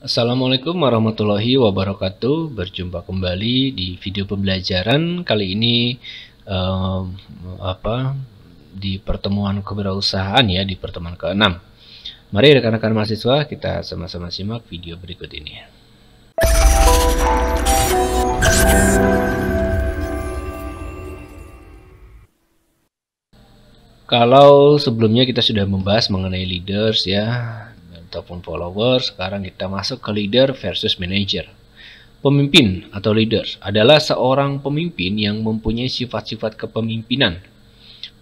Assalamualaikum warahmatullahi wabarakatuh. Berjumpa kembali di video pembelajaran kali ini em, apa di pertemuan kewirausahaan ya, di pertemuan ke-6. Mari rekan-rekan mahasiswa kita sama-sama simak video berikut ini. Kalau sebelumnya kita sudah membahas mengenai leaders ya ataupun followers, sekarang kita masuk ke leader versus manager. Pemimpin atau leaders adalah seorang pemimpin yang mempunyai sifat-sifat kepemimpinan,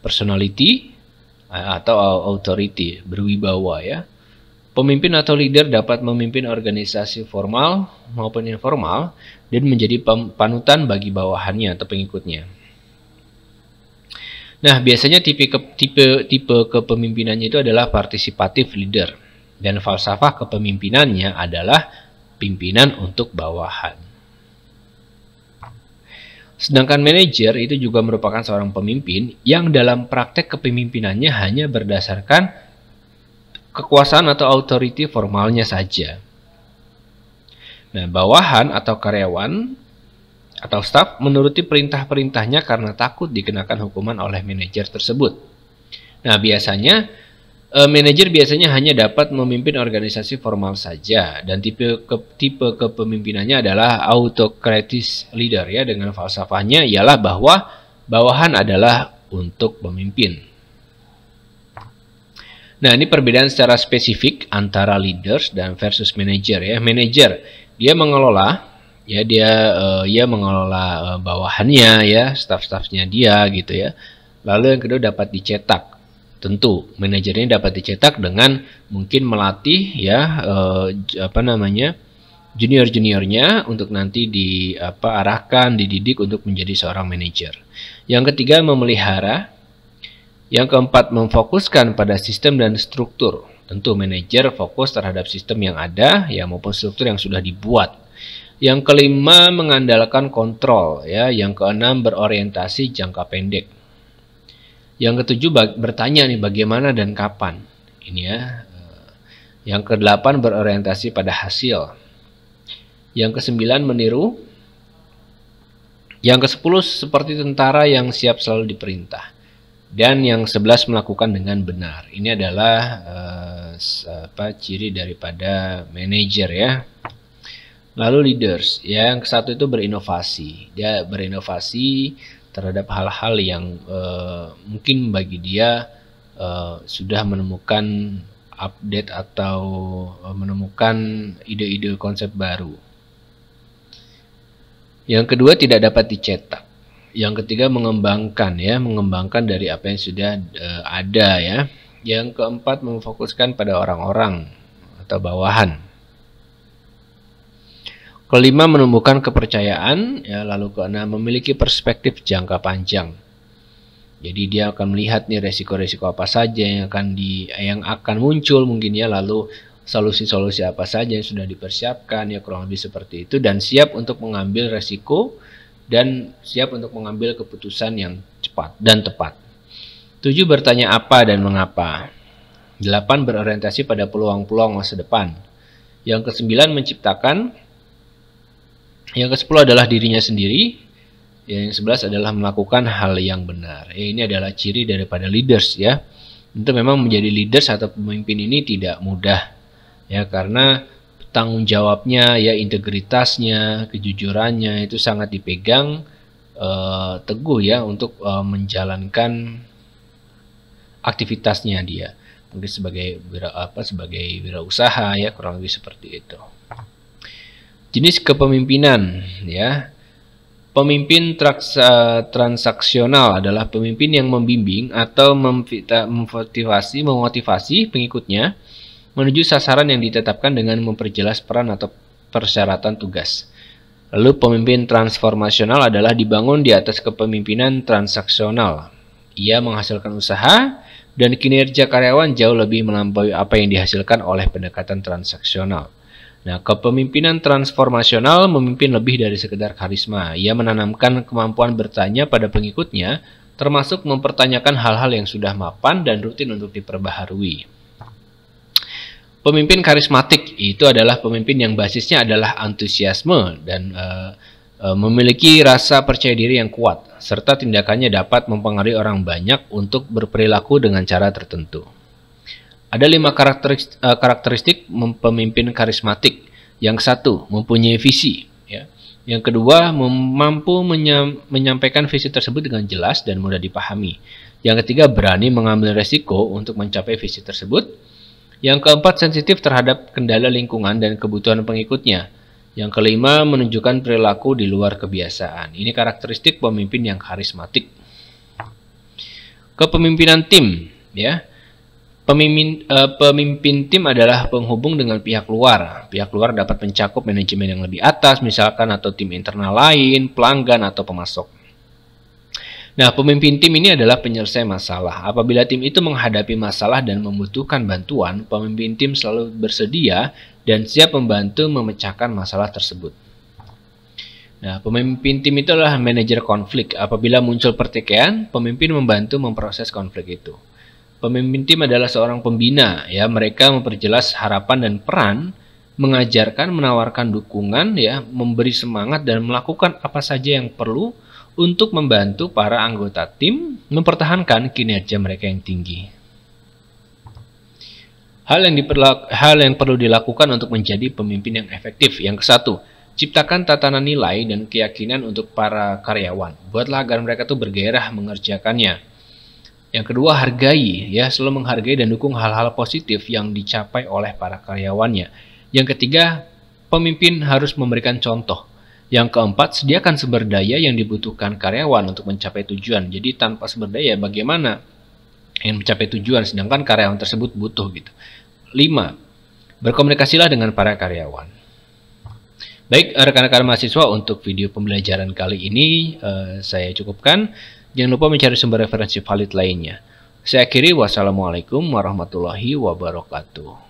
personality atau authority, berwibawa ya. Pemimpin atau leader dapat memimpin organisasi formal maupun informal dan menjadi panutan bagi bawahannya atau pengikutnya. Nah, biasanya tipe kepemimpinannya itu adalah partisipatif leader, dan falsafah kepemimpinannya adalah pimpinan untuk bawahan. Sedangkan manajer itu juga merupakan seorang pemimpin yang dalam praktek kepemimpinannya hanya berdasarkan kekuasaan atau authority formalnya saja. Nah, bawahan atau karyawan atau staf menuruti perintah-perintahnya karena takut dikenakan hukuman oleh manajer tersebut. Nah, biasanya manajer biasanya hanya dapat memimpin organisasi formal saja, dan tipe kepemimpinannya adalah autocratic leader ya, dengan falsafahnya ialah bahwa bawahan adalah untuk pemimpin. Nah, ini perbedaan secara spesifik antara leaders dan versus manager ya. Manager dia mengelola ya, dia mengelola bawahannya ya, staf-stafnya dia gitu ya. Lalu yang kedua dapat dicetak. Tentu manajernya dapat dicetak dengan mungkin melatih ya junior-juniornya untuk nanti arahkan, dididik untuk menjadi seorang manajer. Yang ketiga memelihara. Yang keempat memfokuskan pada sistem dan struktur. Tentu manajer fokus terhadap sistem yang ada ya maupun struktur yang sudah dibuat. Yang kelima mengandalkan kontrol ya, yang keenam berorientasi jangka pendek. Yang ketujuh bertanya nih bagaimana dan kapan. Ini ya. Yang kedelapan berorientasi pada hasil. Yang kesembilan meniru. Yang kesepuluh seperti tentara yang siap selalu diperintah. Dan yang 11 melakukan dengan benar. Ini adalah ciri daripada manajer ya. Lalu leaders, yang satu itu berinovasi. Dia berinovasi terhadap hal-hal yang mungkin bagi dia sudah menemukan update atau menemukan ide-ide konsep baru. Yang kedua tidak dapat dicetak. Yang ketiga mengembangkan ya, mengembangkan dari apa yang sudah ada ya. Yang keempat memfokuskan pada orang-orang atau bawahan. Kelima menumbuhkan kepercayaan ya, lalu keenam memiliki perspektif jangka panjang. Jadi dia akan melihat nih resiko-resiko apa saja yang akan muncul mungkin ya, lalu solusi-solusi apa saja yang sudah dipersiapkan ya, kurang lebih seperti itu, dan siap untuk mengambil resiko dan siap untuk mengambil keputusan yang cepat dan tepat. 7 bertanya apa dan mengapa. 8 berorientasi pada peluang-peluang masa depan. Yang ke-9 menciptakan. Yang ke-10 adalah dirinya sendiri. Yang ke-11 adalah melakukan hal yang benar. Ini adalah ciri daripada leaders ya. Tentu memang menjadi leaders atau pemimpin ini tidak mudah ya, karena tanggung jawabnya ya, integritasnya, kejujurannya itu sangat dipegang teguh ya untuk menjalankan aktivitasnya dia. Mungkin sebagai wirausaha ya, kurang lebih seperti itu. Jenis kepemimpinan ya. Pemimpin transaksional adalah pemimpin yang membimbing atau memotivasi pengikutnya menuju sasaran yang ditetapkan dengan memperjelas peran atau persyaratan tugas. Lalu pemimpin transformasional adalah dibangun di atas kepemimpinan transaksional. Ia menghasilkan usaha dan kinerja karyawan jauh lebih melampaui apa yang dihasilkan oleh pendekatan transaksional. Nah, kepemimpinan transformasional memimpin lebih dari sekedar karisma. Ia menanamkan kemampuan bertanya pada pengikutnya, termasuk mempertanyakan hal-hal yang sudah mapan dan rutin untuk diperbaharui. Pemimpin karismatik itu adalah pemimpin yang basisnya adalah antusiasme dan memiliki rasa percaya diri yang kuat, serta tindakannya dapat mempengaruhi orang banyak untuk berperilaku dengan cara tertentu. Ada 5 karakteristik pemimpin karismatik. Yang satu, mempunyai visi. Ya. Yang kedua, mampu menyampaikan visi tersebut dengan jelas dan mudah dipahami. Yang ketiga, berani mengambil resiko untuk mencapai visi tersebut. Yang keempat, sensitif terhadap kendala lingkungan dan kebutuhan pengikutnya. Yang kelima, menunjukkan perilaku di luar kebiasaan. Ini karakteristik pemimpin yang karismatik. Kepemimpinan tim, ya. Pemimpin tim adalah penghubung dengan pihak luar. Pihak luar dapat mencakup manajemen yang lebih atas, misalkan atau tim internal lain, pelanggan atau pemasok. Nah, pemimpin tim ini adalah penyelesai masalah. Apabila tim itu menghadapi masalah dan membutuhkan bantuan, pemimpin tim selalu bersedia dan siap membantu memecahkan masalah tersebut. Nah, pemimpin tim itu adalah manajer konflik. Apabila muncul pertikaian, pemimpin membantu memproses konflik itu. Pemimpin tim adalah seorang pembina, ya. Mereka memperjelas harapan dan peran, mengajarkan, menawarkan dukungan, ya, memberi semangat dan melakukan apa saja yang perlu untuk membantu para anggota tim mempertahankan kinerja mereka yang tinggi. Hal yang perlu dilakukan untuk menjadi pemimpin yang efektif. Yang kesatu, ciptakan tatanan nilai dan keyakinan untuk para karyawan. Buatlah agar mereka tuh bergairah mengerjakannya. Yang kedua, hargai, ya, selalu menghargai dan dukung hal-hal positif yang dicapai oleh para karyawannya. Yang ketiga, pemimpin harus memberikan contoh. Yang keempat, sediakan sumber daya yang dibutuhkan karyawan untuk mencapai tujuan. Jadi tanpa sumber daya bagaimana yang mencapai tujuan sedangkan karyawan tersebut butuh gitu. 5. Berkomunikasilah dengan para karyawan. Baik, rekan-rekan mahasiswa, untuk video pembelajaran kali ini saya cukupkan. Jangan lupa mencari sumber referensi valid lainnya. Saya akhiri, wassalamualaikum warahmatullahi wabarakatuh.